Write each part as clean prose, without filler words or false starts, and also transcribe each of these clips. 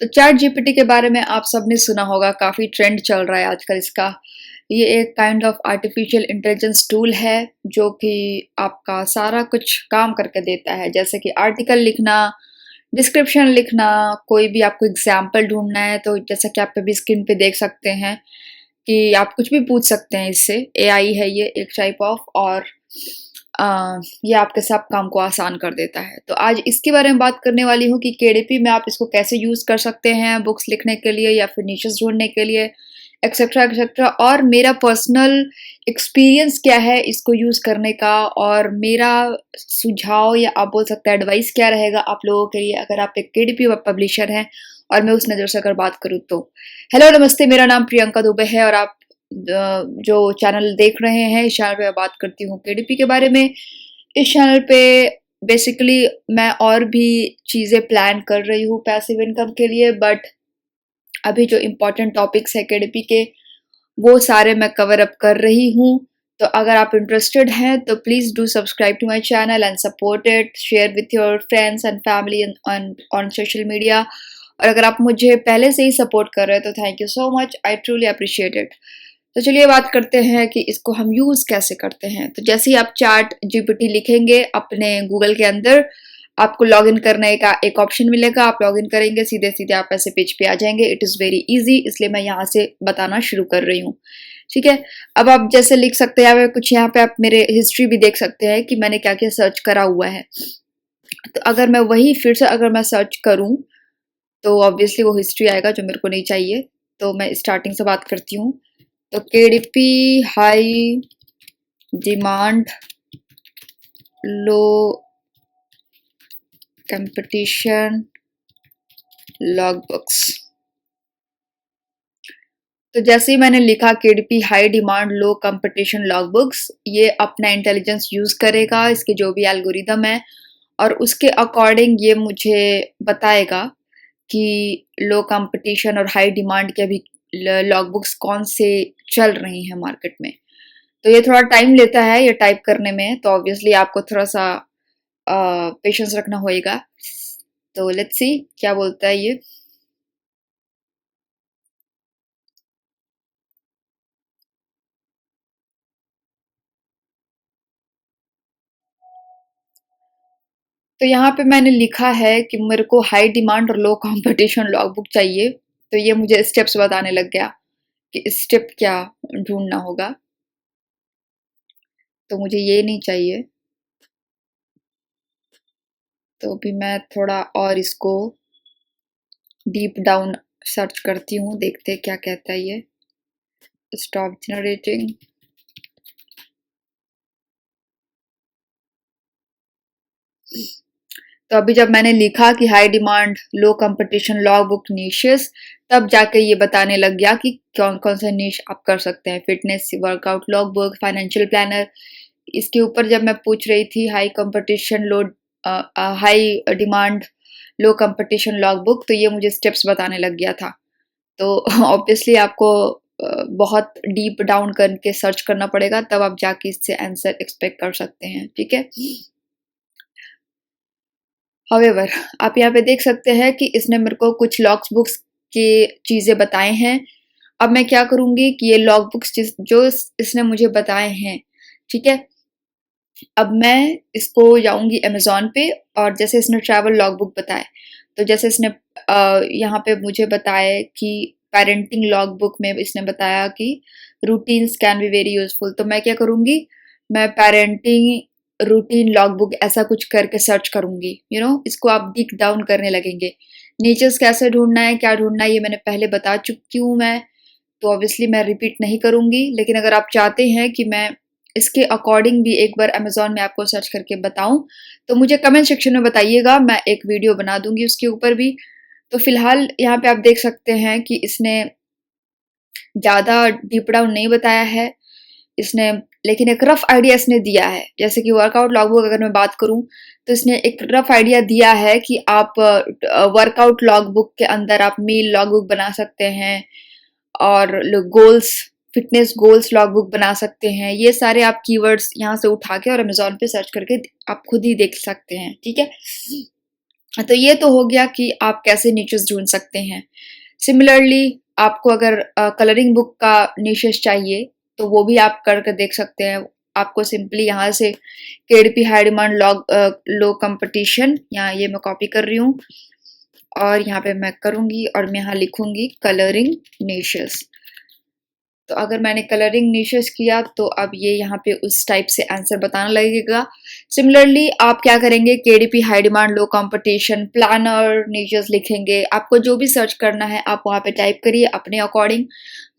तो chat GPT के बारे में आप सबने सुना होगा, काफ़ी ट्रेंड चल रहा है आजकल इसका। ये एक kind of artificial intelligence tool है जो कि आपका सारा कुछ काम करके देता है, जैसे कि आर्टिकल लिखना, डिस्क्रिप्शन लिखना, कोई भी आपको एग्जाम्पल ढूंढना है तो जैसा कि आप अभी स्क्रीन पे देख सकते हैं कि आप कुछ भी पूछ सकते हैं इससे। एआई है ये एक टाइप ऑफ, और ये आपके सब काम को आसान कर देता है। तो आज इसके बारे में बात करने वाली हूँ कि केडीपी में आप इसको कैसे यूज़ कर सकते हैं बुक्स लिखने के लिए या फिर निशेस ढूंढने के लिए, एक्सेट्रा एक्सेट्रा। और मेरा पर्सनल एक्सपीरियंस क्या है इसको यूज़ करने का, और मेरा सुझाव या आप बोल सकते हैं एडवाइस क्या रहेगा आप लोगों के लिए अगर आप एक केडीपी पब्लिशर हैं और मैं उस नज़र से अगर बात करूँ तो। हेलो नमस्ते, मेरा नाम प्रियंका दुबे है और आप जो चैनल देख रहे हैं, इस चैनल पे मैं बात करती हूँ केडीपी के बारे में। इस चैनल पे बेसिकली मैं और भी चीज़ें प्लान कर रही हूँ पैसिव इनकम के लिए, बट अभी जो इम्पोर्टेंट टॉपिक्स है केडीपी के वो सारे मैं कवर अप कर रही हूँ। तो अगर आप इंटरेस्टेड हैं तो please do subscribe to my channel and support it, share with your friends and family on social media. और अगर आप मुझे पहले से ही सपोर्ट कर रहे हैं तो thank you so much, I truly appreciate it. तो चलिए बात करते हैं कि इसको हम यूज़ कैसे करते हैं। तो जैसे ही आप चैट जीपीटी लिखेंगे अपने गूगल के अंदर, आपको लॉगिन करने का एक ऑप्शन मिलेगा। आप लॉगिन करेंगे, सीधे सीधे आप ऐसे पेज पे आ जाएंगे। इट इज़ वेरी इजी, इसलिए मैं यहाँ से बताना शुरू कर रही हूँ। ठीक है, अब आप जैसे लिख सकते हैं, कुछ यहाँ पे आप मेरे हिस्ट्री भी देख सकते हैं कि मैंने क्या क्या सर्च करा हुआ है। तो अगर मैं वही फिर से अगर मैं सर्च करूँ तो ऑब्वियसली वो हिस्ट्री आएगा जो मेरे को नहीं चाहिए। तो मैं स्टार्टिंग से बात करती हूँ। तो KDP high demand low competition log books. तो जैसे ही मैंने लिखा KDP high demand low competition log books, ये अपना इंटेलिजेंस यूज करेगा, इसके जो भी एल्गोरिदम है, और उसके अकॉर्डिंग ये मुझे बताएगा कि लो कंपटीशन और हाई डिमांड के अभी लॉग बुक्स कौन से चल रही हैं मार्केट में। तो ये थोड़ा टाइम लेता है ये टाइप करने में, तो ऑब्वियसली आपको थोड़ा सा पेशेंस रखना होएगा। तो लेट्स सी क्या बोलता है ये। तो यहाँ पे मैंने लिखा है कि मेरे को हाई डिमांड और लो कंपटीशन लॉग बुक चाहिए। तो ये मुझे स्टेप्स बताने लग गया कि स्टेप क्या ढूंढना होगा। तो मुझे ये नहीं चाहिए, तो अभी मैं थोड़ा और इसको डीप डाउन सर्च करती हूँ, देखते हैं क्या कहता है ये। Stop generating. तो अभी जब मैंने लिखा कि high demand low competition log book niches, तब जाके ये बताने लग गया कि कौन कौन सा निश आप कर सकते हैं। Fitness workout logbook, financial planner. इसके ऊपर जब मैं पूछ रही थी high competition low high demand low competition logbook, तो ये मुझे स्टेप्स बताने लग गया था। तो ऑब्वियसली आपको बहुत डीप डाउन करके सर्च करना पड़ेगा, तब आप जाके इससे आंसर एक्सपेक्ट कर सकते हैं। ठीक है, हावेवर आप यहाँ पे देख सकते हैं कि इसने मेरे को कुछ लॉग बुक्स की चीज़ें बताए हैं। अब मैं क्या करूँगी कि ये लॉग बुक्स जो इसने मुझे बताए हैं, ठीक है, अब मैं इसको जाऊँगी अमेज़न पे, और जैसे इसने ट्रैवल लॉग बुक बताए, तो जैसे इसने यहाँ पे मुझे बताया कि पेरेंटिंग लॉग बुक में इसने बताया कि routines can be very useful. तो मैं क्या करूँगी, मैं पेरेंटिंग रूटीन लॉग बुक ऐसा कुछ करके सर्च करूँगी। इसको आप डिक डाउन करने लगेंगे। नीचेस कैसे ढूंढना है, क्या ढूंढना है, ये मैंने पहले बता चुकी हूँ मैं, तो ऑब्वियसली मैं रिपीट नहीं करूँगी। लेकिन अगर आप चाहते हैं कि मैं इसके अकॉर्डिंग भी एक बार अमेज़न में आपको सर्च करके बताऊं, तो मुझे कमेंट सेक्शन में बताइएगा, मैं एक वीडियो बना दूंगी उसके ऊपर भी। तो फिलहाल यहाँ पे आप देख सकते हैं कि इसने ज़्यादा डीप डाउन नहीं बताया है इसने, लेकिन एक रफ आइडिया इसने दिया है। जैसे कि वर्कआउट लॉगबुक अगर मैं बात करूं, तो इसने एक रफ आइडिया दिया है कि आप वर्कआउट लॉगबुक के अंदर आप मील लॉगबुक बना सकते हैं, और गोल्स फिटनेस गोल्स लॉगबुक बना सकते हैं। ये सारे आप कीवर्ड्स यहाँ से उठा के और अमेज़न पे सर्च करके आप खुद ही देख सकते हैं। ठीक है, तो ये तो हो गया कि आप कैसे niches ढूंढ सकते हैं। सिमिलरली आपको अगर कलरिंग बुक का niches चाहिए तो वो भी आप करके देख सकते हैं। आपको सिंपली यहाँ से KDP high demand low competition, यहाँ ये मैं कॉपी कर रही हूँ और यहाँ पे मैं करूँगी और मैं यहाँ लिखूँगी कलरिंग niches। तो अगर मैंने कलरिंग निशेस किया तो अब ये यहाँ पे उस टाइप से आंसर बताना लगेगा। सिमिलरली आप क्या करेंगे, KDP high demand low competition planner niches लिखेंगे। आपको जो भी सर्च करना है आप वहाँ पे टाइप करिए अपने अकॉर्डिंग।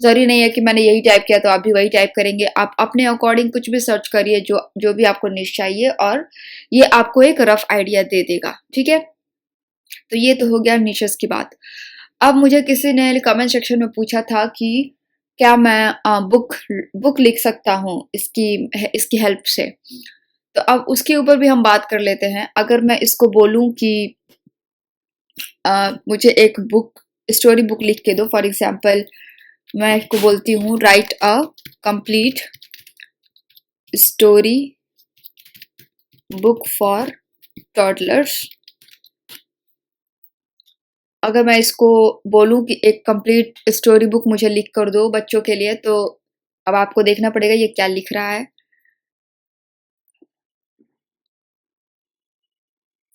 जरूरी नहीं है कि मैंने यही टाइप किया तो आप भी वही टाइप करेंगे। आप अपने अकॉर्डिंग कुछ भी सर्च करिए जो जो भी आपको निश चाहिए और ये आपको एक रफ आइडिया दे देगा। ठीक है, तो ये तो हो गया निशेस की बात। अब मुझे किसी ने कमेंट सेक्शन में पूछा था कि क्या मैं बुक लिख सकता हूँ इसकी हेल्प से। तो अब उसके ऊपर भी हम बात कर लेते हैं। अगर मैं इसको बोलूँ कि मुझे एक स्टोरी बुक लिख के दो, फॉर एग्जाम्पल मैं इसको बोलती हूँ right a complete story book for toddlers. अगर मैं इसको बोलूँ कि एक कंप्लीट स्टोरी बुक मुझे लिख कर दो बच्चों के लिए, तो अब आपको देखना पड़ेगा ये क्या लिख रहा है।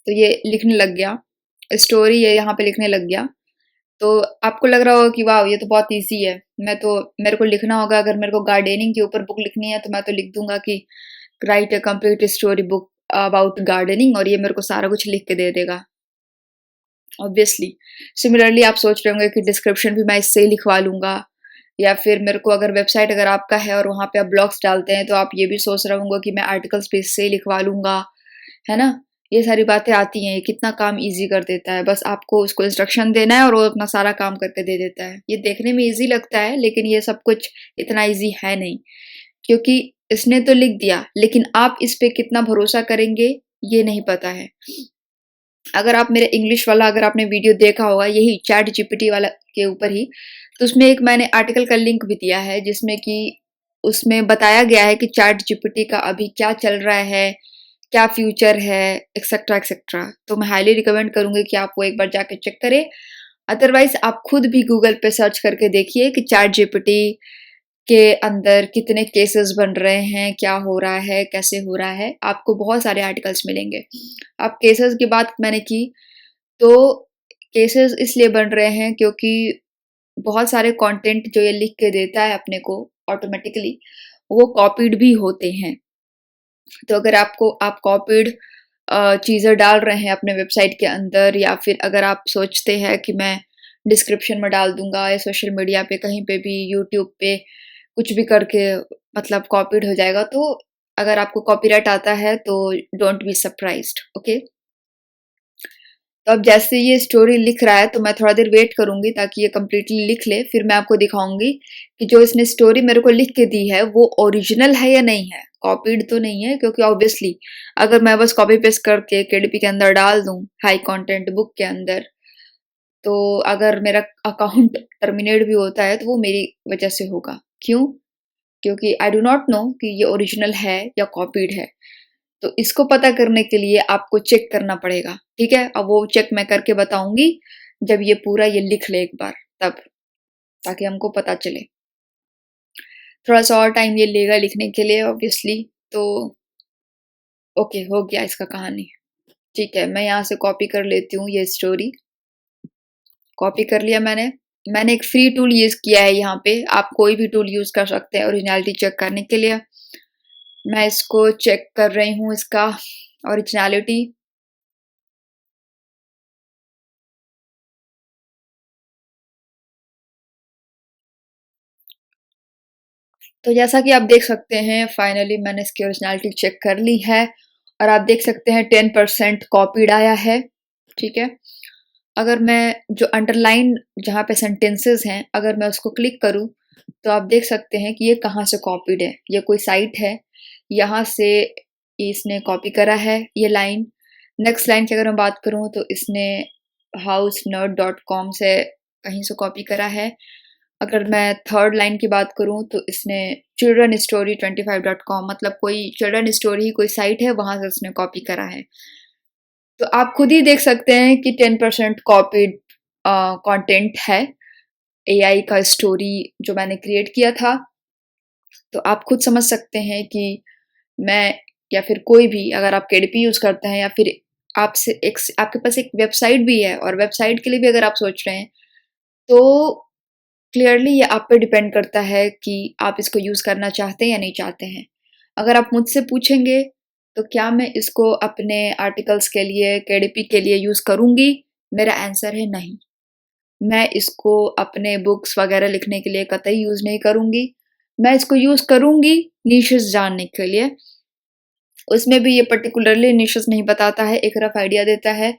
तो ये लिखने लग गया, स्टोरी ये यहाँ पे लिखने लग गया। तो आपको लग रहा होगा कि वाह ये तो बहुत इजी है, मेरे को लिखना होगा। अगर मेरे को गार्डनिंग के ऊपर बुक लिखनी है तो मैं तो लिख दूंगा कि right a complete story book about gardening और ये मेरे को सारा कुछ लिख के दे देगा ऑब्वियसली। सिमिलरली आप सोच रहे होंगे कि डिस्क्रिप्शन भी मैं इससे ही लिखवा लूंगा, या फिर मेरे को अगर वेबसाइट अगर आपका है और वहाँ पे आप ब्लॉग्स डालते हैं तो आप ये भी सोच रहे होंगे कि मैं आर्टिकल्स भी इससे ही लिखवा लूंगा, है ना। ये सारी बातें आती हैं, ये कितना काम इजी कर देता है। बस आपको उसको इंस्ट्रक्शन देना है और वो अपना सारा काम करके दे देता है। ये देखने में इजी लगता है लेकिन ये सब कुछ इतना इजी है नहीं, क्योंकि इसने तो लिख दिया लेकिन आप इस पे कितना भरोसा करेंगे ये नहीं पता है। अगर आप मेरे इंग्लिश वाला अगर आपने वीडियो देखा होगा यही चैट जीपीटी वाला के ऊपर ही, तो उसमें एक मैंने आर्टिकल का लिंक भी दिया है जिसमें कि उसमें बताया गया है कि चैट जीपीटी का अभी क्या चल रहा है, क्या फ्यूचर है, एक्सेट्रा एक्सेट्रा। तो मैं हाईली रिकमेंड करूंगी कि आप वो एक बार जाके चेक करें। अदरवाइज आप खुद भी गूगल पे सर्च करके देखिए कि चैट जीपीटी के अंदर कितने केसेस बन रहे हैं, क्या हो रहा है, कैसे हो रहा है, आपको बहुत सारे आर्टिकल्स मिलेंगे। अब केसेस की बात मैंने की तो केसेस इसलिए बन रहे हैं क्योंकि बहुत सारे कंटेंट जो ये लिख के देता है अपने को ऑटोमेटिकली वो कॉपीड भी होते हैं। तो अगर आप कॉपीड चीज़ें डाल रहे हैं अपने वेबसाइट के अंदर, या फिर अगर आप सोचते हैं कि मैं डिस्क्रिप्शन में डाल दूंगा या सोशल मीडिया पे कहीं पे भी यूट्यूब पे कुछ भी करके मतलब कॉपीड हो जाएगा, तो अगर आपको कॉपीराइट आता है तो डोंट बी सरप्राइज्ड। ओके, तो अब जैसे ये स्टोरी लिख रहा है तो मैं थोड़ा देर वेट करूंगी ताकि ये कम्प्लीटली लिख ले, फिर मैं आपको दिखाऊंगी कि जो इसने स्टोरी मेरे को लिख के दी है वो ओरिजिनल है या नहीं है, कॉपीड तो नहीं है। क्योंकि ऑब्वियसली अगर मैं बस कॉपी पेस्ट करके KDP के अंदर डाल दूं हाई कंटेंट बुक के अंदर, तो अगर मेरा अकाउंट टर्मिनेट भी होता है तो वो मेरी वजह से होगा। क्यों? क्योंकि आई डू नॉट नो कि ये ओरिजिनल है या कॉपीड है। तो इसको पता करने के लिए आपको चेक करना पड़ेगा। ठीक है, अब वो चेक मैं करके बताऊंगी जब ये पूरा ये लिख ले एक बार, तब, ताकि हमको पता चले। थोड़ा सा और टाइम ये लेगा लिखने के लिए ऑब्वियसली। तो ओके, हो गया इसका कहानी। ठीक है, मैं यहाँ से कॉपी कर लेती हूँ ये स्टोरी। कॉपी कर लिया मैंने एक फ्री टूल यूज किया है यहाँ पे, आप कोई भी टूल यूज कर सकते हैं ओरिजिनलिटी चेक करने के लिए। मैं इसको चेक कर रही हूँ इसका ओरिजिनलिटी। तो जैसा कि आप देख सकते हैं फाइनली मैंने इसकी ओरिजिनलिटी चेक कर ली है और आप देख सकते हैं 10% कॉपीड आया है। ठीक है, अगर मैं जो अंडरलाइन जहाँ पे सेंटेंसेस हैं अगर मैं उसको क्लिक करूँ तो आप देख सकते हैं कि ये कहाँ से कॉपीड है। ये कोई साइट है, यहाँ से इसने कॉपी करा है ये लाइन। नेक्स्ट लाइन की अगर मैं बात करूँ तो इसने housenerd.com से कहीं से कॉपी करा है। अगर मैं थर्ड लाइन की बात करूँ तो इसने childrenstory25.com मतलब कोई चिल्ड्रन स्टोरी ही कोई साइट है वहाँ से उसने कॉपी करा है। तो आप खुद ही देख सकते हैं कि 10% कॉपीड कंटेंट है एआई का स्टोरी जो मैंने क्रिएट किया था। तो आप खुद समझ सकते हैं कि मैं या फिर कोई भी अगर आप केडीपी यूज़ करते हैं या फिर आपसे एक आपके पास एक वेबसाइट भी है और वेबसाइट के लिए भी अगर आप सोच रहे हैं, तो क्लियरली ये आप पे डिपेंड करता है कि आप इसको यूज़ करना चाहते हैं या नहीं चाहते हैं। अगर आप मुझसे पूछेंगे, तो क्या मैं इसको अपने आर्टिकल्स के लिए, केडीपी के लिए यूज़ करूँगी? मेरा आंसर है नहीं। मैं इसको अपने बुक्स वगैरह लिखने के लिए कतई यूज़ नहीं करूँगी। मैं इसको यूज़ करूँगी निशेस जानने के लिए। उसमें भी ये पर्टिकुलरली निशेस नहीं बताता है, एक रफ आइडिया देता है।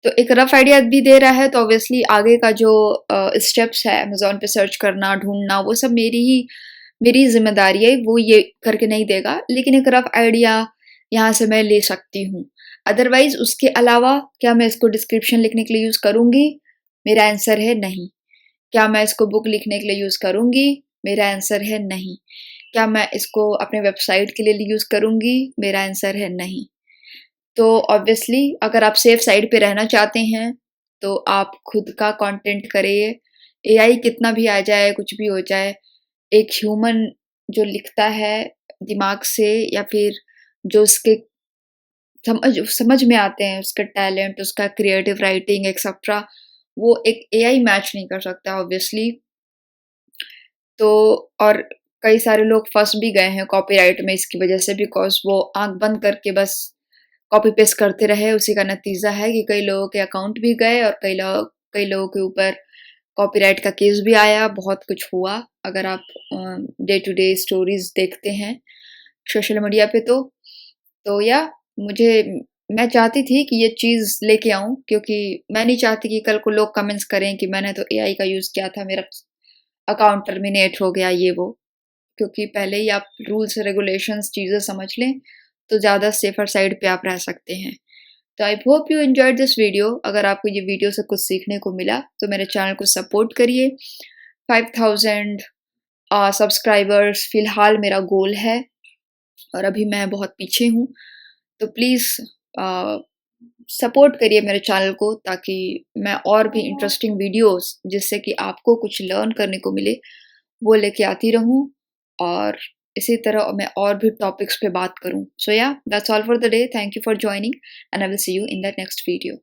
तो एक रफ आइडिया भी दे रहा है तो ऑब्वियसली आगे का जो स्टेप्स है अमेज़न पे सर्च करना, ढूँढना वो सब मेरी ज़िम्मेदारी है, वो ये करके नहीं देगा। लेकिन एक रफ आइडिया यहाँ से मैं ले सकती हूँ। अदरवाइज़ उसके अलावा क्या मैं इसको डिस्क्रिप्शन लिखने के लिए यूज़ करूँगी? मेरा आंसर है नहीं। क्या मैं इसको बुक लिखने के लिए यूज़ करूँगी? मेरा आंसर है नहीं। क्या मैं इसको अपने वेबसाइट के लिए यूज़ करूँगी? मेरा आंसर है नहीं। तो ऑब्वियसली अगर आप सेफ साइड पे रहना चाहते हैं, तो आप खुद का कंटेंट करिए। एआई कितना भी आ जाए, कुछ भी हो जाए, एक ह्यूमन जो लिखता है दिमाग से या फिर जो उसके समझ समझ में आते हैं, उसका टैलेंट, उसका क्रिएटिव राइटिंग एक्सेट्रा, वो एक एआई मैच नहीं कर सकता ऑब्वियसली। तो और कई सारे लोग फँस भी गए हैं कॉपीराइट में इसकी वजह से बिकॉज़ वो आँख बंद करके बस कॉपी पेस्ट करते रहे। उसी का नतीजा है कि कई लोगों के अकाउंट भी गए और कई लोगों के ऊपर कॉपीराइट का केस भी आया, बहुत कुछ हुआ। अगर आप डे टू डे स्टोरीज़ देखते हैं सोशल मीडिया पे तो या मुझे मैं चाहती थी कि ये चीज़ लेके आऊँ क्योंकि मैं नहीं चाहती कि कल को लोग कमेंट्स करें कि मैंने तो एआई का यूज़ किया था, मेरा अकाउंट टर्मिनेट हो गया ये वो। क्योंकि पहले ही आप रूल्स रेगुलेशंस चीज़ें समझ लें, तो ज़्यादा सेफ़र साइड पे आप रह सकते हैं। तो I hope you enjoyed this video. अगर आपको ये वीडियो से कुछ सीखने को मिला, तो मेरे चैनल को सपोर्ट करिए। 5000 सब्सक्राइबर्स फ़िलहाल मेरा गोल है और अभी मैं बहुत पीछे हूँ। तो प्लीज़ अ, सपोर्ट करिए मेरे चैनल को ताकि मैं और भी इंटरेस्टिंग वीडियोज़ जिससे कि आपको कुछ लर्न करने को मिले, वो लेके आती रहूँ और इसी तरह मैं और भी टॉपिक्स पे बात करूँ। सो या that's all for the day. Thank you for joining and I will see you in the next video.